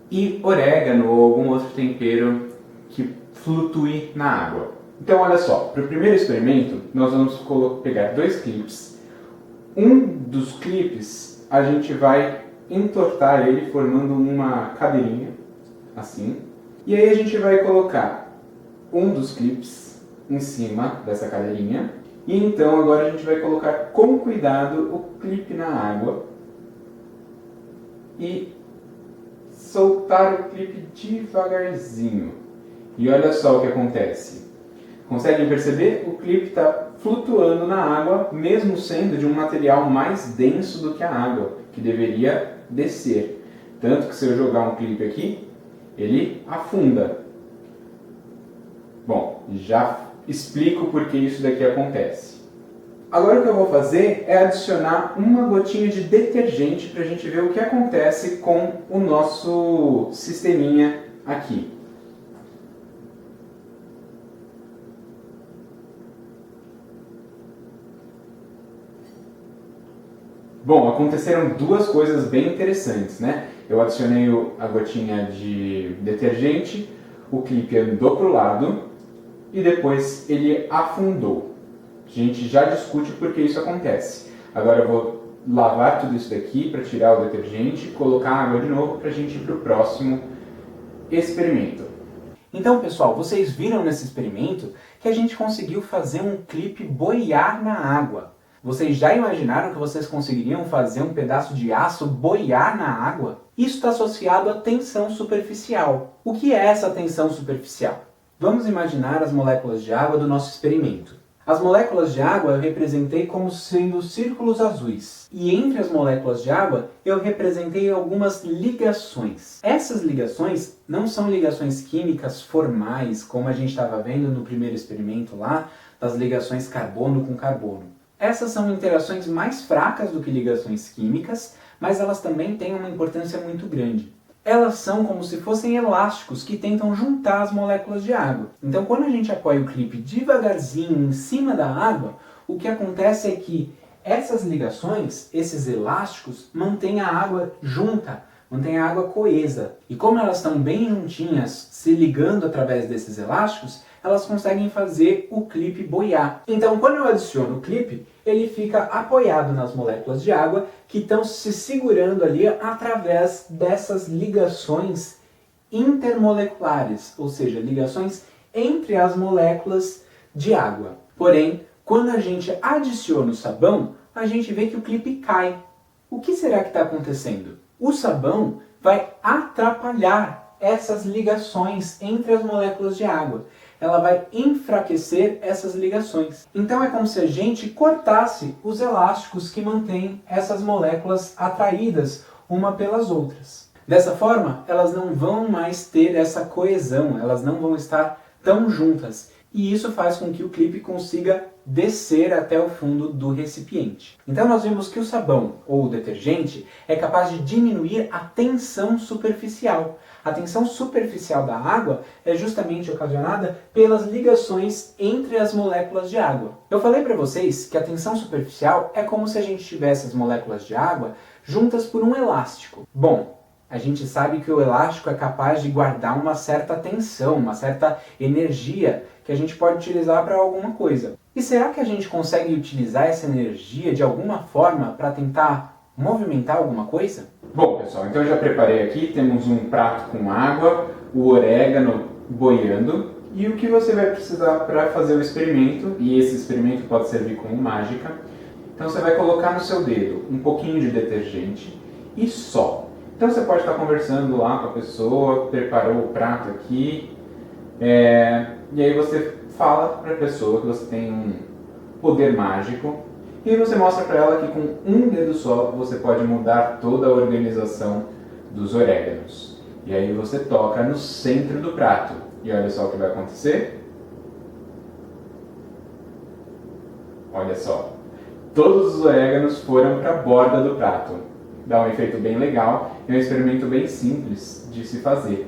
e orégano ou algum outro tempero que flutue na água. Então olha só, para o primeiro experimento nós vamos pegar 2 clips. Um dos clipes a gente vai entortar ele formando uma cadeirinha, assim. E aí a gente vai colocar um dos clipes em cima dessa cadeirinha. E então agora a gente vai colocar com cuidado o clipe na água e soltar o clipe devagarzinho. E olha só o que acontece. Conseguem perceber? O clipe está flutuando na água, mesmo sendo de um material mais denso do que a água, que deveria descer. Tanto que se eu jogar um clipe aqui, ele afunda. Bom, já explico por que isso daqui acontece. Agora o que eu vou fazer é adicionar uma gotinha de detergente para a gente ver o que acontece com o nosso sisteminha aqui. Bom, aconteceram 2 coisas bem interessantes, né? Eu adicionei a gotinha de detergente, o clipe andou para o lado e depois ele afundou. A gente já discute por que isso acontece. Agora eu vou lavar tudo isso daqui para tirar o detergente, colocar água de novo para a gente ir para o próximo experimento. Então, pessoal, vocês viram nesse experimento que a gente conseguiu fazer um clipe boiar na água. Vocês já imaginaram que vocês conseguiriam fazer um pedaço de aço boiar na água? Isso está associado à tensão superficial. O que é essa tensão superficial? Vamos imaginar as moléculas de água do nosso experimento. As moléculas de água eu representei como sendo círculos azuis. E entre as moléculas de água eu representei algumas ligações. Essas ligações não são ligações químicas formais, como a gente estava vendo no primeiro experimento lá, das ligações carbono com carbono. Essas são interações mais fracas do que ligações químicas, mas elas também têm uma importância muito grande. Elas são como se fossem elásticos que tentam juntar as moléculas de água. Então, quando a gente apoia o clipe devagarzinho em cima da água, o que acontece é que essas ligações, esses elásticos, mantêm a água junta, mantêm a água coesa. E como elas estão bem juntinhas, se ligando através desses elásticos, elas conseguem fazer o clipe boiar. Então, quando eu adiciono o clipe, ele fica apoiado nas moléculas de água que estão se segurando ali através dessas ligações intermoleculares, ou seja, ligações entre as moléculas de água. Porém, quando a gente adiciona o sabão, a gente vê que o clipe cai. O que será que está acontecendo? O sabão vai atrapalhar essas ligações entre as moléculas de água. Ela vai enfraquecer essas ligações. Então é como se a gente cortasse os elásticos que mantêm essas moléculas atraídas uma pelas outras. Dessa forma, elas não vão mais ter essa coesão, elas não vão estar tão juntas. E isso faz com que o clipe consiga descer até o fundo do recipiente. Então nós vimos que o sabão ou o detergente é capaz de diminuir a tensão superficial. A tensão superficial da água é justamente ocasionada pelas ligações entre as moléculas de água. Eu falei para vocês que a tensão superficial é como se a gente tivesse as moléculas de água juntas por um elástico. Bom, a gente sabe que o elástico é capaz de guardar uma certa tensão, uma certa energia que a gente pode utilizar para alguma coisa. E será que a gente consegue utilizar essa energia de alguma forma para tentar movimentar alguma coisa? Bom, pessoal, então eu já preparei aqui, temos um prato com água, o orégano boiando, e o que você vai precisar para fazer o experimento, e esse experimento pode servir como mágica, então você vai colocar no seu dedo um pouquinho de detergente e só. Então você pode estar conversando lá com a pessoa, preparou o prato aqui, e aí você fala para a pessoa que você tem um poder mágico, e aí você mostra para ela que com um dedo só você pode mudar toda a organização dos oréganos. E aí você toca no centro do prato. E olha só o que vai acontecer. Olha só. Todos os oréganos foram para a borda do prato. dá um efeito bem legal, é um experimento bem simples de se fazer.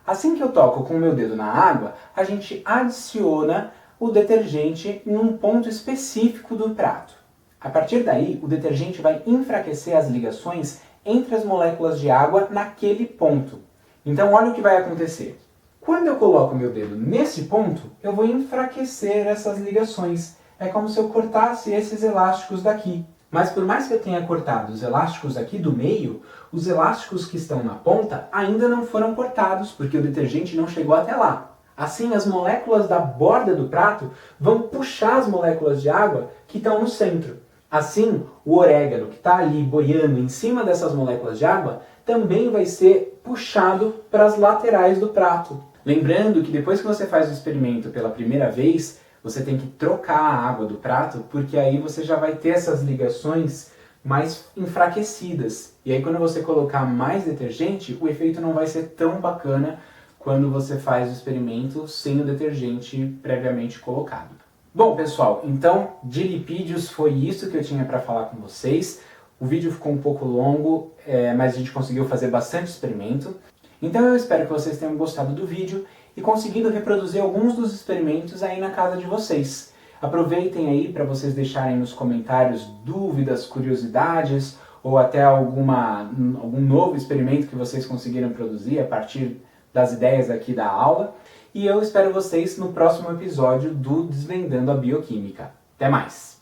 Assim que eu toco com o meu dedo na água, a gente adiciona o detergente em um ponto específico do prato. A partir daí, o detergente vai enfraquecer as ligações entre as moléculas de água naquele ponto. Então olha o que vai acontecer. Quando eu coloco o meu dedo nesse ponto, eu vou enfraquecer essas ligações. É como se eu cortasse esses elásticos daqui. Mas por mais que eu tenha cortado os elásticos aqui do meio, os elásticos que estão na ponta ainda não foram cortados, porque o detergente não chegou até lá. Assim, as moléculas da borda do prato vão puxar as moléculas de água que estão no centro. Assim, o orégano que está ali boiando em cima dessas moléculas de água também vai ser puxado para as laterais do prato. Lembrando que depois que você faz o experimento pela primeira vez, você tem que trocar a água do prato, porque aí você já vai ter essas ligações mais enfraquecidas. E aí quando você colocar mais detergente, o efeito não vai ser tão bacana quando você faz o experimento sem o detergente previamente colocado. Bom, pessoal, então de lipídios foi isso que eu tinha para falar com vocês. O vídeo ficou um pouco longo, mas a gente conseguiu fazer bastante experimento. Então eu espero que vocês tenham gostado do vídeo e conseguido reproduzir alguns dos experimentos aí na casa de vocês. Aproveitem aí para vocês deixarem nos comentários dúvidas, curiosidades ou até algum novo experimento que vocês conseguiram produzir a partir das ideias aqui da aula. E eu espero vocês no próximo episódio do Desvendando a Bioquímica. Até mais!